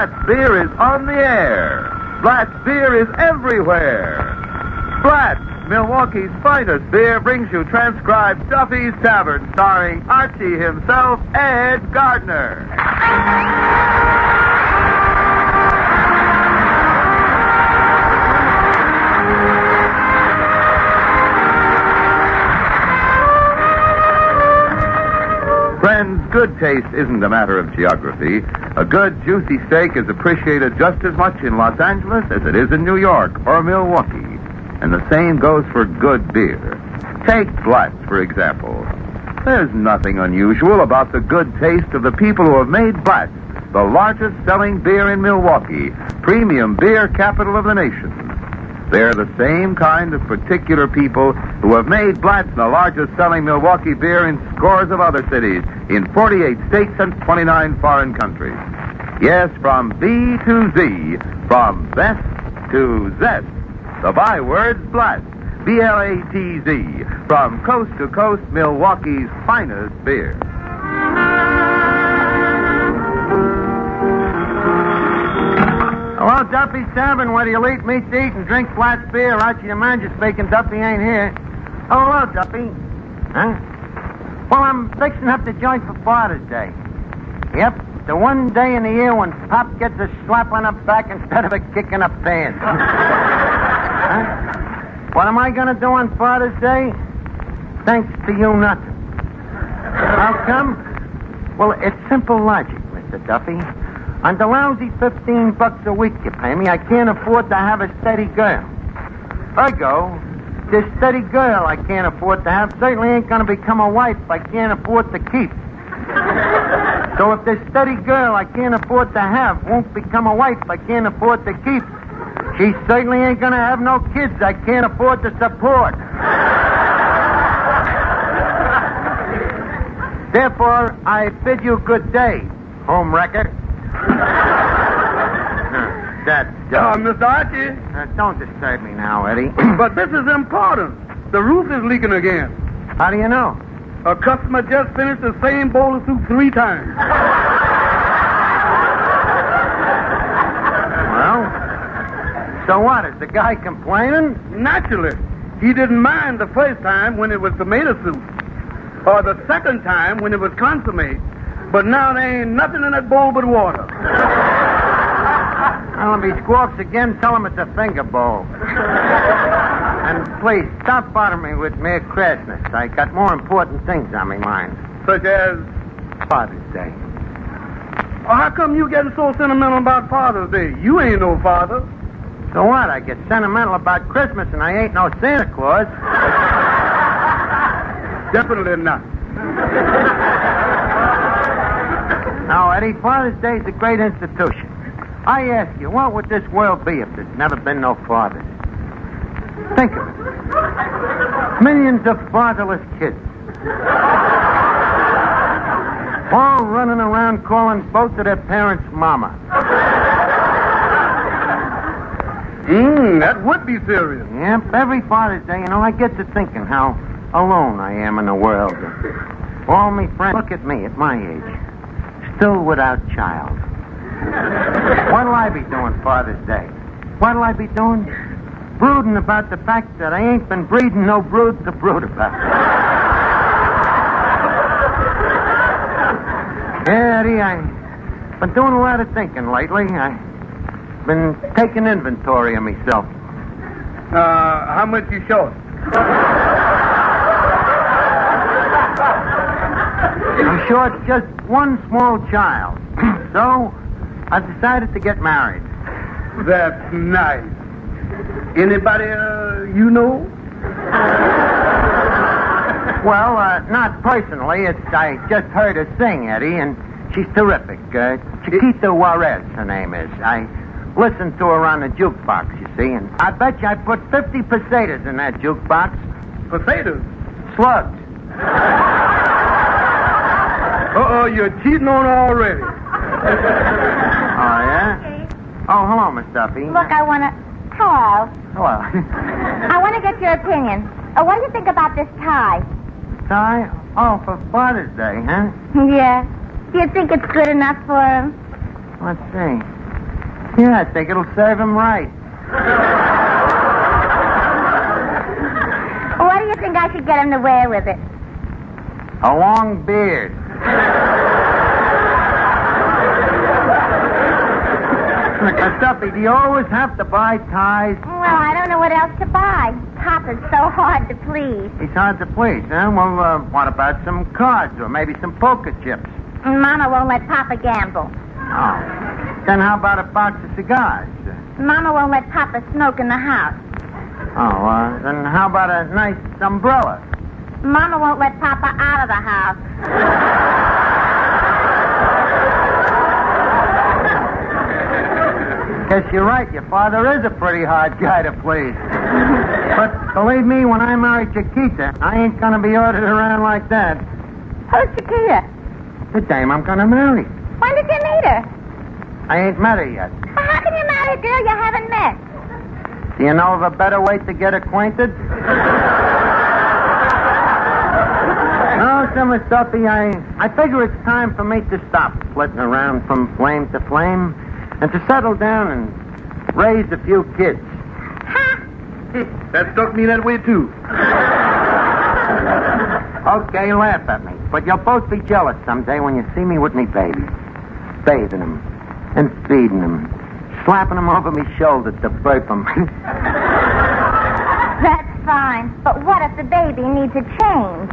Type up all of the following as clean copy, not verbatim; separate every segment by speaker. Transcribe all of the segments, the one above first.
Speaker 1: Blatt's Beer is on the air. Blatt's Beer is everywhere. Blatt's, Milwaukee's finest beer, brings you transcribed Duffy's Tavern, starring Archie himself, Ed Gardner. Friends, good taste isn't a matter of geography. A good, juicy steak is appreciated just as much in Los Angeles as it is in New York or Milwaukee. And the same goes for good beer. Take Blatt's, for example. There's nothing unusual about the good taste of the people who have made Blatt's the largest selling beer in Milwaukee, premium beer capital of the nation. They're the same kind of particular people who have made Blatt's the largest selling Milwaukee beer in scores of other cities, in 48 states and 29 foreign countries. Yes, from B to Z, from best to zest. The byword's Blatt's, B-L-A-T-Z, from coast to coast, Milwaukee's finest beer.
Speaker 2: Hello, Duffy's Tavern, where you eat meat to eat and drink Blatt's beer. Archie the Manager speaking. Duffy ain't here. Oh, hello, Duffy. Huh? Well, I'm fixing up the joint for Father's Day. Yep, the one day in the year when Pop gets a slap on the back instead of a kick in the pants. Huh? What am I going to do on Father's Day? Thanks to you, nothing. How come? Well, it's simple logic, Mr. Duffy. On the lousy $15 a week you pay me, I can't afford to have a steady girl. Ergo, this steady girl I can't afford to have certainly ain't going to become a wife I can't afford to keep. So if this steady girl I can't afford to have won't become a wife I can't afford to keep, she certainly ain't going to have no kids I can't afford to support. Therefore, I bid you good day, home wrecker. That's
Speaker 3: Mr. Archie.
Speaker 2: Don't disturb me now, Eddie.
Speaker 3: But this is important. The roof is leaking again.
Speaker 2: How do you know?
Speaker 3: A customer just finished the same bowl of soup 3 times.
Speaker 2: Well, so what? Is the guy complaining?
Speaker 3: Naturally. He didn't mind the first time when it was tomato soup. Or the second time when it was consommé. But now there ain't nothing in that bowl but water.
Speaker 2: Well, if he squawks again, tell him it's a finger bowl. And please, stop bothering me with mere crassness. I got more important things on my mind.
Speaker 3: Such as?
Speaker 2: Father's Day.
Speaker 3: Well, how come you getting so sentimental about Father's Day? You ain't no father.
Speaker 2: So what? I get sentimental about Christmas and I ain't no Santa Claus.
Speaker 3: Definitely not.
Speaker 2: Now, Eddie, Father's Day is a great institution. I ask you, what would this world be if there's never been no fathers? Think of it. Millions of fatherless kids. All running around calling both of their parents mama.
Speaker 3: That would be serious.
Speaker 2: Yep, every Father's Day, I get to thinking how alone I am in the world. All my friends look at me at my age. Still without child. What'll I be doing Father's Day? What'll I be doing? Brooding about the fact that I ain't been breeding no broods to brood about. Yeah, Eddie, I've been doing a lot of thinking lately. I've been taking inventory of myself.
Speaker 3: How much you short?
Speaker 2: I'm short just one small child. So, I've decided to get married.
Speaker 3: That's nice. Anybody you know?
Speaker 2: Well, not personally. I just heard her sing, Eddie, and she's terrific. Chiquita Juarez, her name is. I listened to her on the jukebox, you see, and I bet you I put 50 pesetas in that jukebox.
Speaker 3: Pesetas?
Speaker 2: Slugs.
Speaker 3: Uh-oh, you're cheating on her already.
Speaker 2: Oh, yeah? Oh, hello, Miss Duffy.
Speaker 4: Look, I want to... Hello.
Speaker 2: Hello.
Speaker 4: I want to get your opinion. What do you think about this tie?
Speaker 2: Tie? Oh, for Father's Day, huh?
Speaker 4: Yeah. Do you think it's good enough for him?
Speaker 2: Let's see. Yeah, I think it'll serve him right.
Speaker 4: What do you think I should get him to wear with it?
Speaker 2: A long beard. Duffy, do you always have to buy ties?
Speaker 4: Well, I don't know what else to buy. Papa's so hard to please.
Speaker 2: He's hard to please, huh? Well, what about some cards or maybe some poker chips?
Speaker 4: Mama won't let Papa gamble.
Speaker 2: Oh. Then how about a box of cigars?
Speaker 4: Mama won't let Papa smoke in the house.
Speaker 2: Oh, then how about a nice umbrella?
Speaker 4: Mama won't let Papa out of the house.
Speaker 2: Guess you're right. Your father is a pretty hard guy to please. But believe me, when I marry Chiquita, I ain't gonna be ordered around like that.
Speaker 4: Who's Chiquita?
Speaker 2: The dame I'm gonna marry.
Speaker 4: When did you meet her?
Speaker 2: I ain't met her yet.
Speaker 4: Well, how can you marry a girl you haven't met?
Speaker 2: Do you know of a better way to get acquainted? No, Miss Duffy, I figure it's time for me to stop flitting around from flame to flame and to settle down and raise a few kids.
Speaker 4: Ha!
Speaker 3: That struck me that way, too.
Speaker 2: Okay, laugh at me. But you'll both be jealous someday when you see me with me babies. Bathing them and feeding them, slapping them over my shoulder to burp them.
Speaker 4: That's fine. But what if the baby needs a change?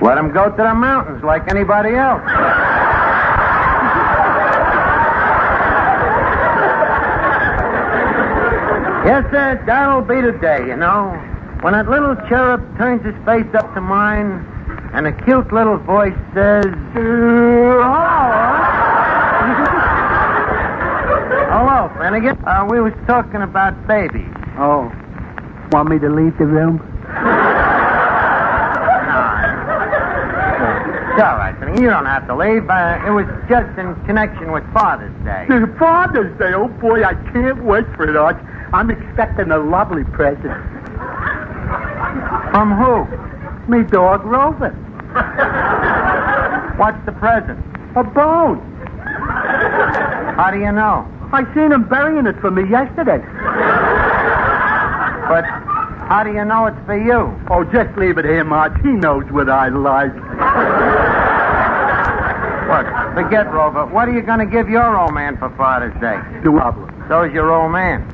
Speaker 2: Let them go to the mountains like anybody else. Yes, sir, that'll be the day, you know, when that little cherub turns his face up to mine and a cute little voice says, Hello, Finnegan. We was talking about babies.
Speaker 5: Oh, want me to leave the room?
Speaker 2: It's all right, Finnegan. You don't have to leave. It was just in connection with Father's Day.
Speaker 5: Father's Day, oh boy, I can't wait for it, Arch. I'm expecting a lovely present.
Speaker 2: From who?
Speaker 5: Me dog, Rover.
Speaker 2: What's the present?
Speaker 5: A bone.
Speaker 2: How do you know?
Speaker 5: I seen him burying it for me yesterday.
Speaker 2: But how do you know it's for you?
Speaker 5: Oh, just leave it here, Marge. He knows what I like.
Speaker 2: Look, forget Rover. What are you going to give your old man for Father's Day?
Speaker 5: No problem.
Speaker 2: So's your old man.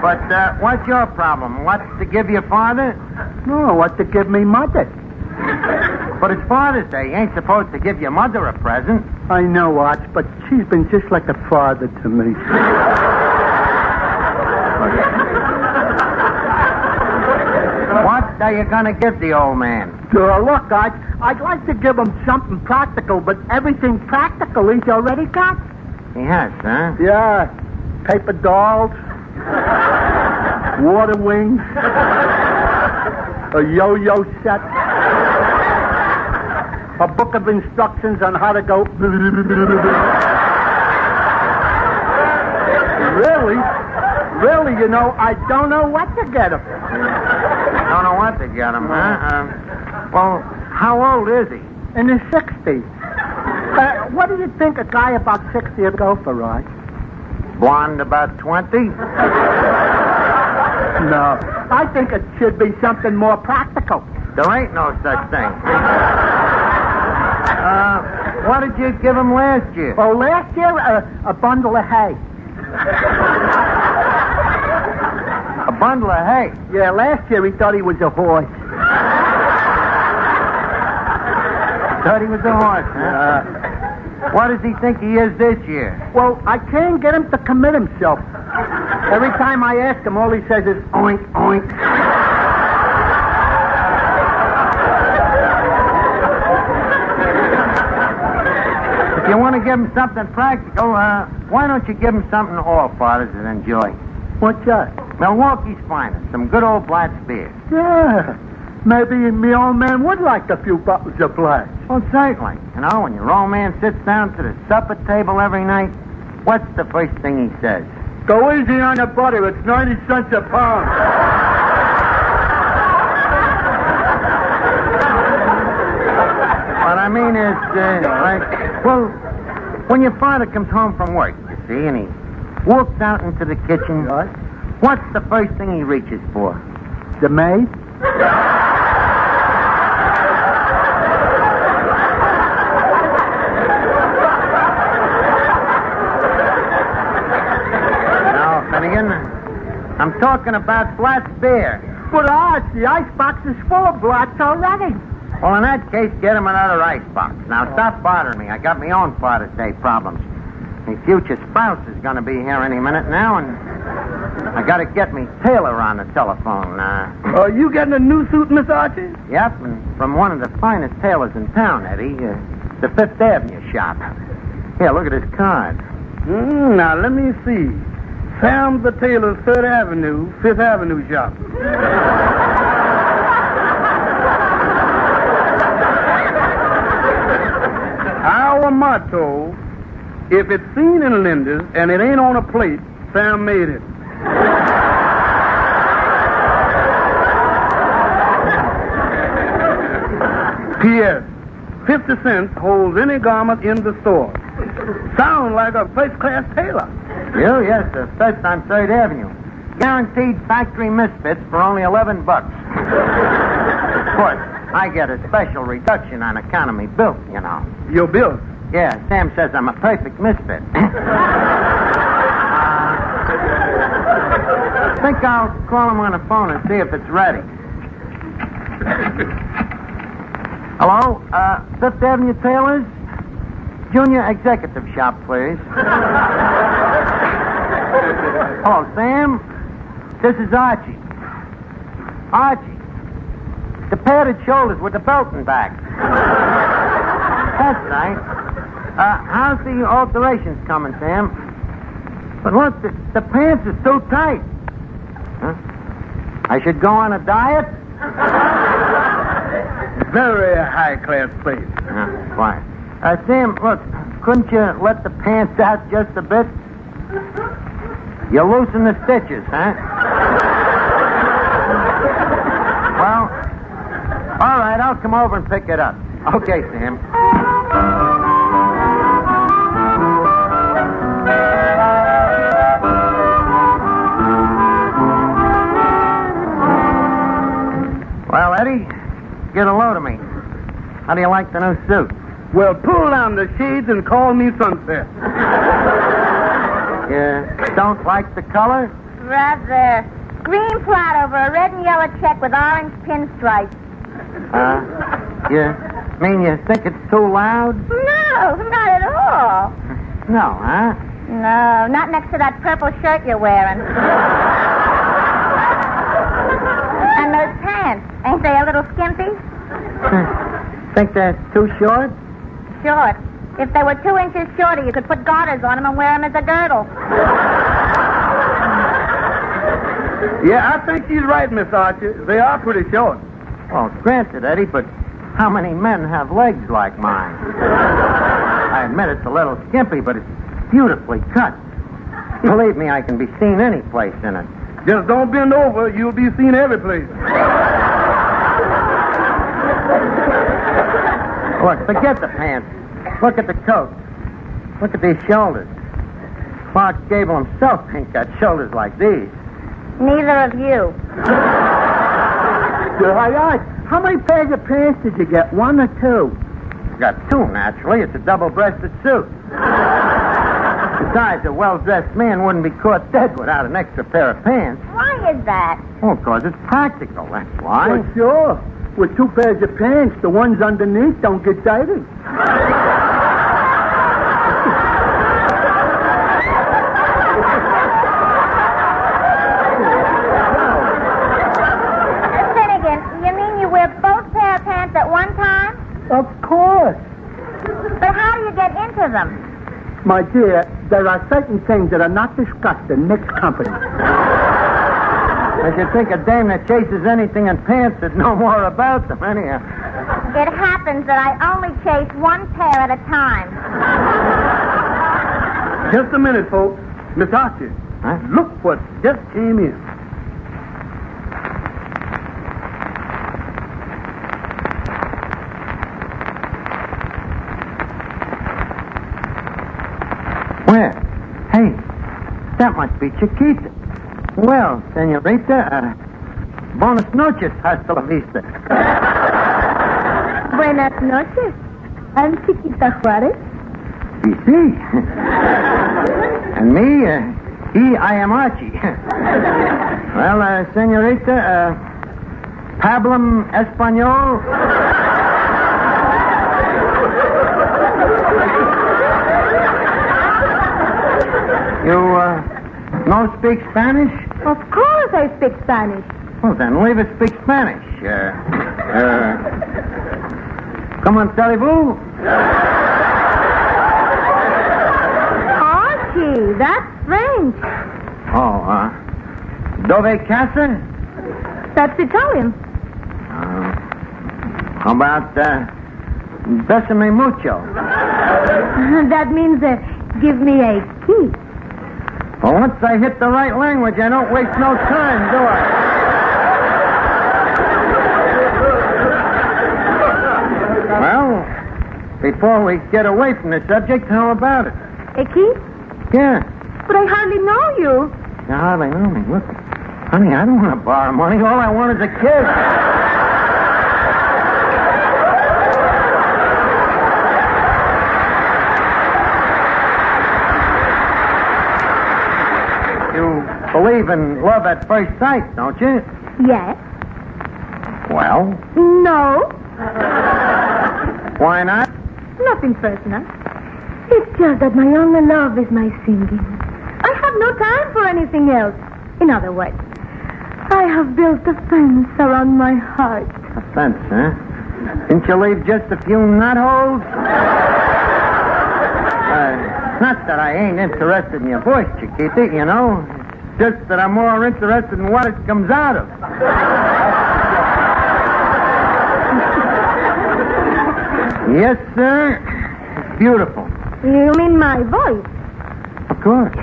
Speaker 2: But what's your problem? What to give your father?
Speaker 5: No, what to give me mother?
Speaker 2: But it's Father's Day. You ain't supposed to give your mother a present.
Speaker 5: I know, Arch, but she's been just like a father to me.
Speaker 2: What are you going to give the old man?
Speaker 5: Look, Arch, I'd like to give him something practical, but everything practical he's already got.
Speaker 2: He has, huh?
Speaker 5: Yeah, paper dolls, water wings, a yo-yo set, a book of instructions on how to go. Really, you know, I don't know what to get him.
Speaker 2: Don't know what to get him, huh? Well, how old is he?
Speaker 5: In his 60s. What do you think a guy about 60 would go for, Raj?
Speaker 2: Blonde about 20?
Speaker 5: No. I think it should be something more practical.
Speaker 2: There ain't no such thing. What did you give him last year?
Speaker 5: Oh, last year, a bundle of hay.
Speaker 2: A bundle of hay?
Speaker 5: Yeah, last year he thought he was a horse.
Speaker 2: Thought he was a horse, huh? What does he think he is this year?
Speaker 5: Well, I can't get him to commit himself. Every time I ask him, all he says is, oink, oink.
Speaker 2: If you want to give him something practical, why don't you give him something all fathers would enjoy?
Speaker 5: What's that?
Speaker 2: Milwaukee's finest, some good old black beer.
Speaker 5: Yeah. Maybe me old man would like a few bottles of black.
Speaker 2: Well, certainly. You know, when your old man sits down to the supper table every night, what's the first thing he says?
Speaker 3: Go easy on the butter. It's 90 cents a pound. What
Speaker 2: I mean is, When your father comes home from work, you see, and he walks out into the kitchen, what's the first thing he reaches for?
Speaker 5: The maid?
Speaker 2: No, Finnegan. I'm talking about black beer.
Speaker 5: But the icebox is full of blocks already.
Speaker 2: Well, in that case, get him another icebox. Now, stop bothering me. I got my own Father's Day problems. My future spouse is going to be here any minute now, and I got to get me tailor on the telephone.
Speaker 3: Are you getting a new suit, Miss Archie?
Speaker 2: Yep, and from one of the finest tailors in town, Eddie. The Fifth Avenue shop. Here, look at his card.
Speaker 3: Now, let me see. Sam the Tailor's 3rd Avenue, 5th Avenue shop. Our motto, if it's seen in Linda's and it ain't on a plate, Sam made it. P.S. 50 cents holds any garment in the store. Sound like a first-class tailor.
Speaker 2: You? Yes, the first on 3rd Avenue. Guaranteed factory misfits for only $11. Of course, I get a special reduction on account of me bill, you know.
Speaker 3: Your bill?
Speaker 2: Yeah, Sam says I'm a perfect misfit. I think I'll call him on the phone and see if it's ready. Hello? 5th Avenue Tailors? Junior Executive Shop, please. Hello, Sam. This is Archie. Archie. The padded shoulders with the belt and back. That's right. How's the alterations coming, Sam? But look, the pants are too tight. Huh? I should go on a diet?
Speaker 3: Very high-class place.
Speaker 2: Quiet. Sam, look, couldn't you let the pants out just a bit? You loosen the stitches, huh? Well, all right, I'll come over and pick it up. Okay, Sam. Well, Eddie, get a load of me. How do you like the new suit?
Speaker 3: Well, pull down the shades and call me Sunset.
Speaker 2: You don't like the color?
Speaker 4: Rather. Green plot over a red and yellow check with orange pinstripes.
Speaker 2: You mean you think it's too loud?
Speaker 4: No, not at all.
Speaker 2: No, huh?
Speaker 4: No, not next to that purple shirt you're wearing. And those pants, ain't they a little skimpy?
Speaker 2: Think they're too short?
Speaker 4: Short. If they were 2 inches shorter, you could put garters on them and wear them as a girdle.
Speaker 3: Yeah, I think she's right, Miss Archie. They are pretty short.
Speaker 2: Well, granted, Eddie, but how many men have legs like mine? I admit it's a little skimpy, but it's beautifully cut. Believe me, I can be seen any place in it.
Speaker 3: Just don't bend over. You'll be seen every place.
Speaker 2: Look, forget the pants. Look at the coat. Look at these shoulders. Clark Gable himself ain't got shoulders like these.
Speaker 4: Neither of you.
Speaker 5: How many pairs of pants did you get? 1 or 2?
Speaker 2: Got 2, naturally. It's a double-breasted suit. Besides, a well-dressed man wouldn't be caught dead without an extra pair of pants.
Speaker 4: Why is that?
Speaker 2: Well, because it's practical, that's why.
Speaker 5: Well, sure. With 2 pairs of pants, the ones underneath don't get dirty.
Speaker 4: Finnegan, you mean you wear both pair of pants at one time?
Speaker 5: Of course.
Speaker 4: But how do you get into them?
Speaker 5: My dear, there are certain things that are not discussed in mixed company.
Speaker 2: I should think a dame that chases anything in pants would know more about them, anyhow.
Speaker 4: It happens that I only chase 1 pair at a time.
Speaker 3: Just a minute, folks. Miss Archie,
Speaker 2: Huh?
Speaker 3: look what just came in.
Speaker 2: That must be Chiquita. Well, senorita, buenas noches, hasta la vista.
Speaker 4: Buenas noches. I'm Chiquita Juarez.
Speaker 2: Sí. And me, I am Archie. Well, senorita, Pablum Espanol. You, no speak Spanish?
Speaker 4: Of course I speak Spanish.
Speaker 2: Well, then leave us speak Spanish. Come on, allez-vous?
Speaker 4: Archie, that's French.
Speaker 2: Oh, dove casa?
Speaker 4: That's Italian.
Speaker 2: How about, besame mucho?
Speaker 4: That means, give me a kiss.
Speaker 2: Well, once I hit the right language, I don't waste no time, do I? Well, before we get away from the subject, how about it?
Speaker 4: A kiss?
Speaker 2: Yeah.
Speaker 4: But I hardly know you.
Speaker 2: You hardly know me. Look, honey, I don't want to borrow money. All I want is a kiss. You believe in love at first sight, don't you?
Speaker 4: Yes.
Speaker 2: Well,
Speaker 4: No.
Speaker 2: why not?
Speaker 4: Nothing personal. It's just that my only love is my singing. I have no time for anything else. In other words, I have built a fence around my heart.
Speaker 2: A fence, huh? Didn't you leave just a few knot holes? Not that I ain't interested in your voice, Chiquita, you know. It's just that I'm more interested in what it comes out of. Yes, sir. It's beautiful.
Speaker 4: You mean my voice?
Speaker 2: Of course.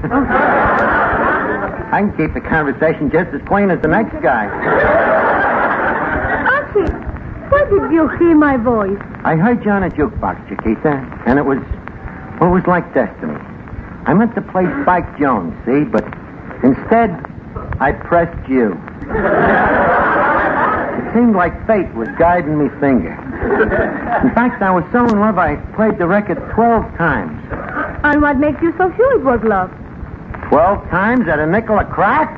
Speaker 2: I can keep the conversation just as plain as the next guy.
Speaker 4: Archie, where did you hear my voice?
Speaker 2: I heard you on a jukebox, Chiquita, and it was like destiny. I meant to play Spike Jones, see, but instead, I pressed you. It seemed like fate was guiding me finger. In fact, I was so in love, I played the record 12 times.
Speaker 4: And what makes you so sure it was love?
Speaker 2: 12 times at a nickel a crack?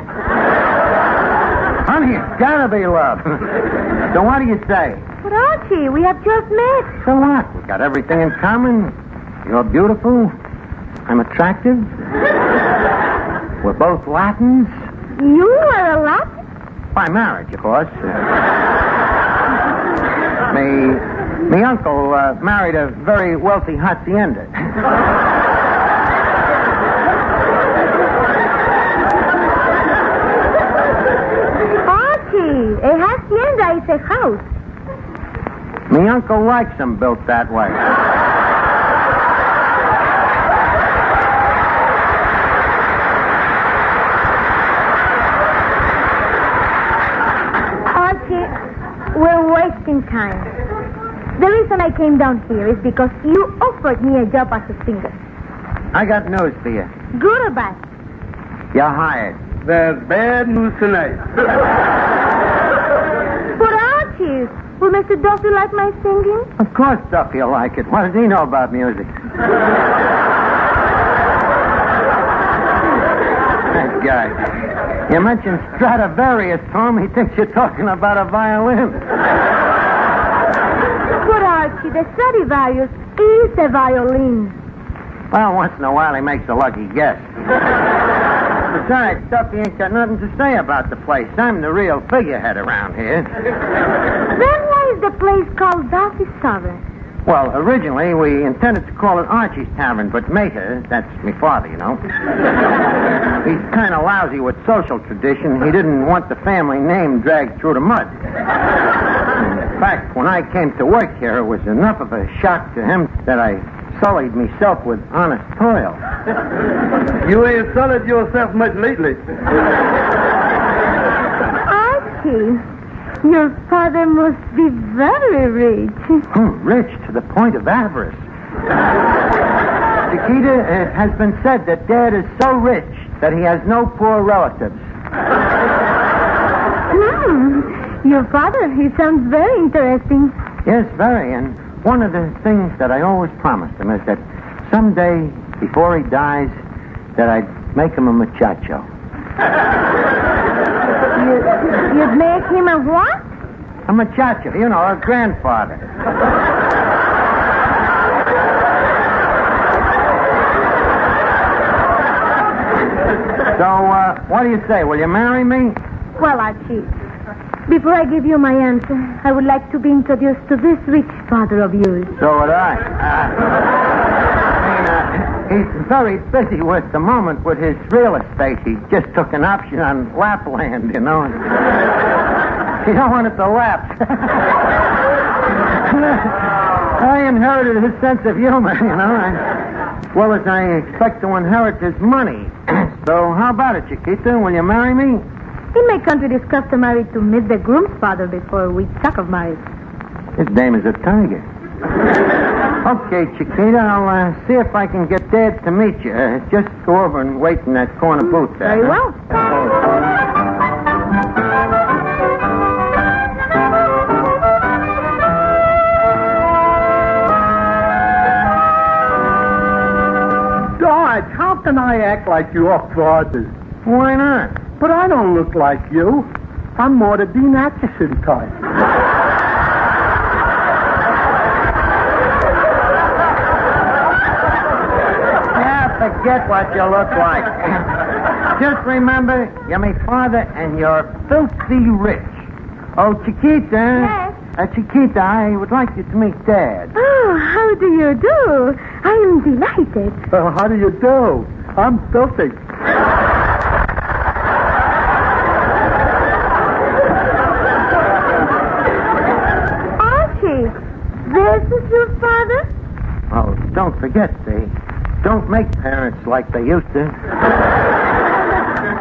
Speaker 2: Honey, it's gotta be love. So what do you say?
Speaker 4: But Archie, we have just met.
Speaker 2: So what? We got everything in common. You're beautiful. I'm attractive. We're both Latins.
Speaker 4: You are a Latin?
Speaker 2: By marriage, of course. Me uncle married a very wealthy hacienda.
Speaker 4: Archie, a hacienda is a house.
Speaker 2: Me uncle likes them built that way.
Speaker 4: Archie, we're wasting time. The reason I came down here is because you offered me a job as a singer.
Speaker 2: I got news for you.
Speaker 4: Good or bad?
Speaker 2: You're hired.
Speaker 3: There's bad news tonight.
Speaker 4: But Archie, will Mr. Duffy like my singing?
Speaker 2: Of course Duffy will like it. What does he know about music? That guy. You mentioned Stradivarius to him, he thinks you're talking about a violin.
Speaker 4: But Archie, the Stradivarius is a violin.
Speaker 2: Well, once in a while he makes a lucky guess. Besides, Duffy ain't got nothing to say about the place. I'm the real figurehead around here.
Speaker 4: Then why is the place called Duffy's Tavern?
Speaker 2: Well, originally we intended to call it Archie's Tavern, but Mater, that's my father, you know. He's kind of lousy with social tradition. He didn't want the family name dragged through the mud. In fact, when I came to work here, it was enough of a shock to him that I sullied myself with honest toil.
Speaker 3: You ain't sullied yourself much lately.
Speaker 4: Archie, your father must be very rich.
Speaker 2: Rich to the point of avarice. Chiquita, it has been said that Dad is so rich
Speaker 5: that he has no poor relatives.
Speaker 4: Your father, he sounds very interesting.
Speaker 5: Yes, very. And one of the things that I always promised him is that someday, before he dies, that I'd make him a muchacho.
Speaker 4: You'd make him a what?
Speaker 5: A muchacho, you know, a grandfather. So, what do you say? Will you marry me?
Speaker 4: Well, Archie, before I give you my answer, I would like to be introduced to this rich father of yours.
Speaker 5: So would I. He's very busy with the moment with his real estate. He just took an option on Lapland, you know. He don't want it to lapse. I inherited his sense of humor, you know, as well as I expect to inherit his money. So how about it, Chiquita? Will you marry me?
Speaker 4: In my country, it is customary to meet the groom's father before we talk of marriage.
Speaker 5: His name is a tiger. Okay, Chiquita, I'll see if I can get Dad to meet you. Just go over and wait in that corner booth there.
Speaker 4: Very well.
Speaker 3: George, how can I act like your father?
Speaker 5: Why not?
Speaker 3: But I don't look like you. I'm more the Dean Acheson type.
Speaker 5: Forget what you look like. Just remember, you're my father and you're filthy rich. Oh, Chiquita.
Speaker 4: Yes?
Speaker 5: Chiquita, I would like you to meet Dad.
Speaker 4: Oh, how do you do? I am delighted.
Speaker 3: How do you do? I'm filthy.
Speaker 4: Archie, this is your father?
Speaker 5: Oh, don't forget, they don't make parents like they used to.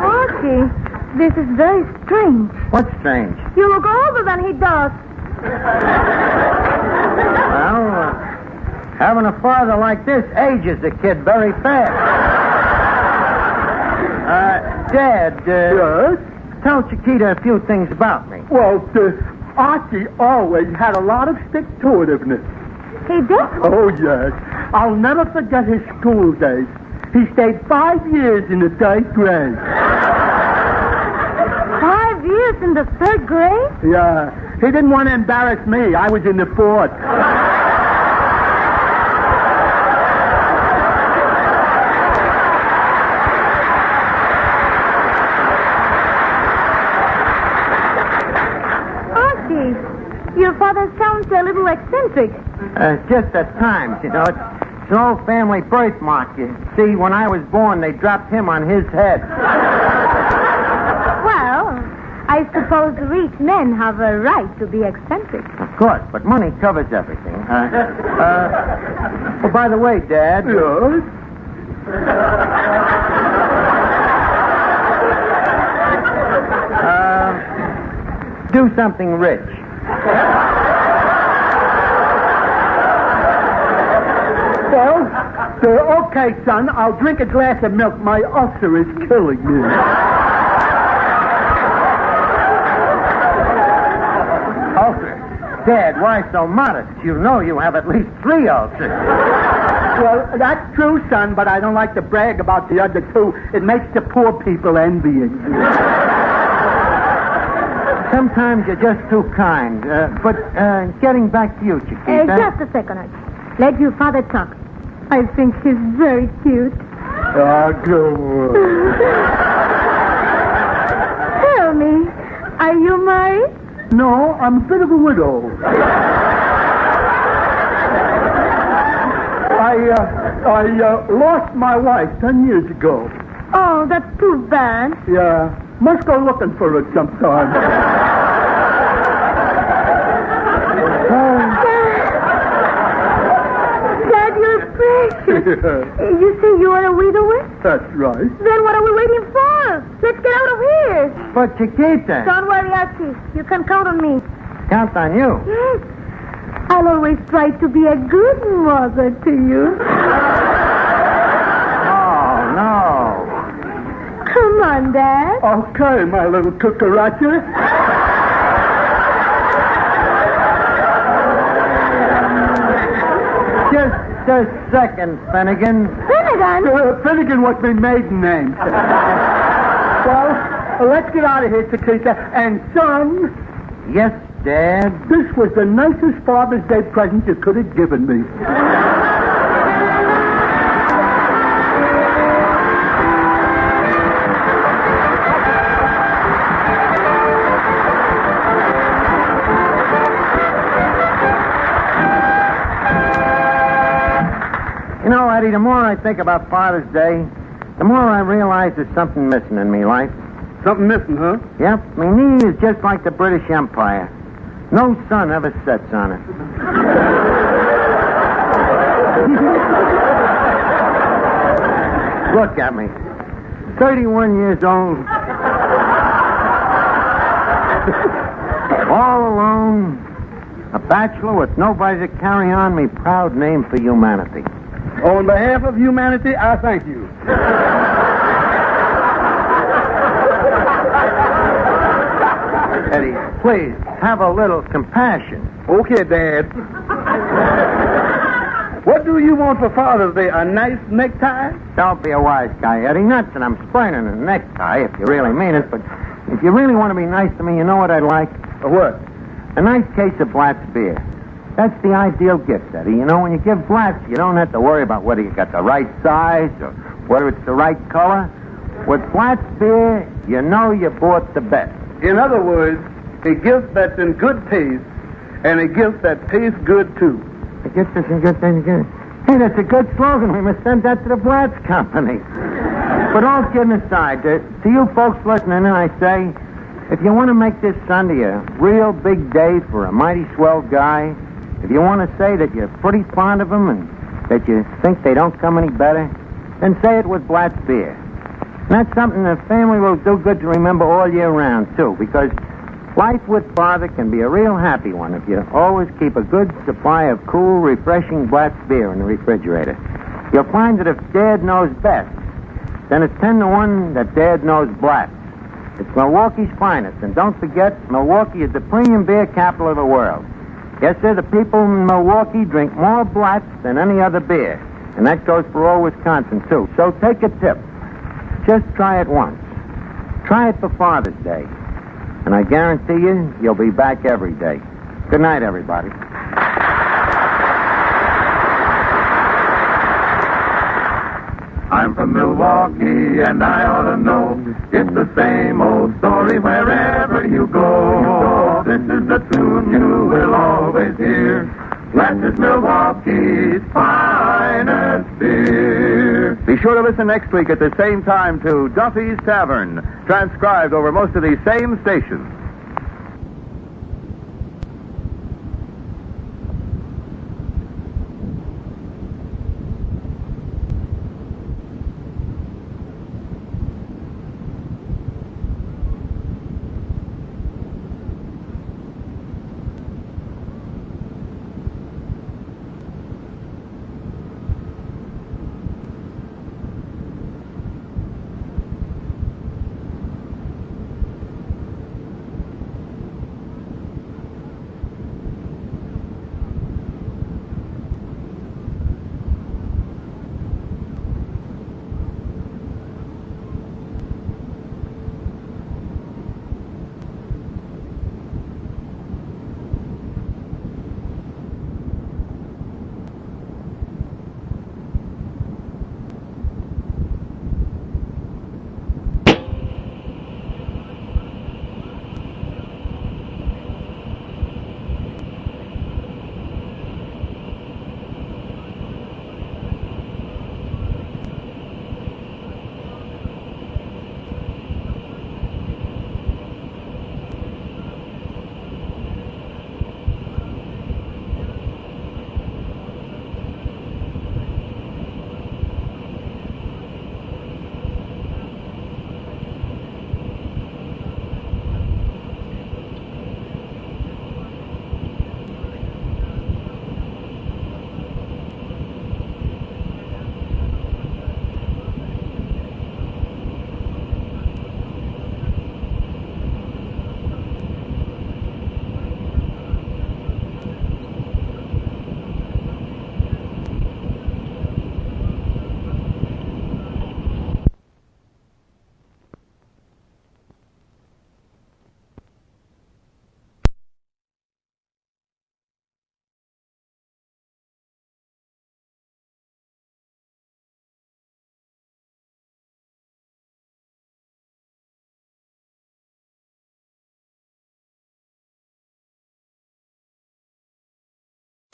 Speaker 4: Archie, this is very strange.
Speaker 5: What's strange?
Speaker 4: You look older than he does.
Speaker 5: Well, having a father like this ages the kid very fast. Dad,
Speaker 3: Yes?
Speaker 5: tell Chiquita a few things about me.
Speaker 3: Well, Archie always had a lot of stick-to-itiveness.
Speaker 4: He did?
Speaker 3: Oh, yes. I'll never forget his school days. He stayed 5 years in the 3rd grade.
Speaker 4: 5 years in the 3rd grade?
Speaker 3: Yeah. He didn't want to embarrass me. I was in the 4th.
Speaker 4: Archie, your father sounds a little eccentric.
Speaker 5: Just at times, you know. It's an old family birthmark. You see, when I was born, they dropped him on his head.
Speaker 4: Well, I suppose rich men have a right to be eccentric.
Speaker 5: Of course, but money covers everything. Oh, by the way, Dad.
Speaker 3: Yes?
Speaker 5: Do something rich.
Speaker 3: Well, okay, son. I'll drink a glass of milk. My ulcer is killing me.
Speaker 5: Ulcer? Dad, why so modest? You know you have at least 3 ulcers.
Speaker 3: Well, that's true, son, but I don't like to brag about the other 2. It makes the poor people envying you.
Speaker 5: Sometimes you're just too kind. But getting back to you, Chiquita.
Speaker 4: Just a second, Archie. Let your father talk. I think he's very cute.
Speaker 3: Go on.
Speaker 4: Tell me, are you married?
Speaker 3: No, I'm a bit of a widow. I lost my wife 10 years ago.
Speaker 4: Oh, that's too bad.
Speaker 3: Yeah, must go looking for her sometime.
Speaker 4: Dad, you're precious. You say you are a widower?
Speaker 3: That's right.
Speaker 4: Then what are we waiting for? Let's get out of here.
Speaker 5: But Chiquita.
Speaker 4: Don't worry, Archie. You can count on me.
Speaker 5: Count on you.
Speaker 4: Yes. I'll always try to be a good mother to you.
Speaker 5: Oh, no.
Speaker 4: Come on, Dad.
Speaker 3: Okay, my little cucaracha.
Speaker 5: Just a second, Finnegan.
Speaker 4: Finnegan?
Speaker 3: Finnegan was my maiden name. Well, let's get out of here, Chiquita. And, son,
Speaker 5: Yes, Dad.
Speaker 3: this was the nicest Father's Day present you could have given me.
Speaker 5: You know, Eddie, the more I think about Father's Day, the more I realize there's something missing in me life.
Speaker 3: Something missing, huh?
Speaker 5: Yep, my knee is just like the British Empire. No sun ever sets on it. Look at me. 31 years old. All alone. A bachelor with nobody to carry on me proud name for humanity.
Speaker 3: On behalf of humanity, I thank you.
Speaker 5: Eddie, please, have a little compassion.
Speaker 3: Okay, Dad. What do you want for Father's Day? A nice necktie?
Speaker 5: Don't be a wise guy, Eddie. Not that I'm spraining a necktie, if you really mean it, but if you really want to be nice to me, you know what I'd like?
Speaker 3: What?
Speaker 5: A nice case of Blatt's beer. That's the ideal gift, Eddie. You know, when you give Blatt's, you don't have to worry about whether you got the right size or whether it's the right color. With Blatt's beer, you know you bought the best.
Speaker 3: In other words, a gift that's in good taste and a gift that tastes good, too.
Speaker 5: I guess that's a good thing to do. Hey, that's a good slogan. We must send that to the Blatt's Company. But all kidding aside, to you folks listening, I say, if you want to make this Sunday a real big day for a mighty swell guy, if you want to say that you're pretty fond of him and that you think they don't come any better, then say it with Blatt's beer. And that's something the family will do good to remember all year round, too, because life with Father can be a real happy one if you always keep a good supply of cool, refreshing Blatt's beer in the refrigerator. You'll find that if Dad knows best, then it's 10-1 that Dad knows Blatt's. It's Milwaukee's finest, and don't forget, Milwaukee is the premium beer capital of the world. Yes, sir, the people in Milwaukee drink more Blatt's than any other beer, and that goes for all Wisconsin, too. So take a tip. Just try it once. Try it for Father's Day. And I guarantee you, you'll be back every day. Good night, everybody.
Speaker 1: I'm from Milwaukee, and I ought to know it's the same old story wherever you go. This is the tune you will always hear. Blatt's is Milwaukee's finest beer. Be sure to listen next week at the same time to Duffy's Tavern, transcribed over most of these same stations.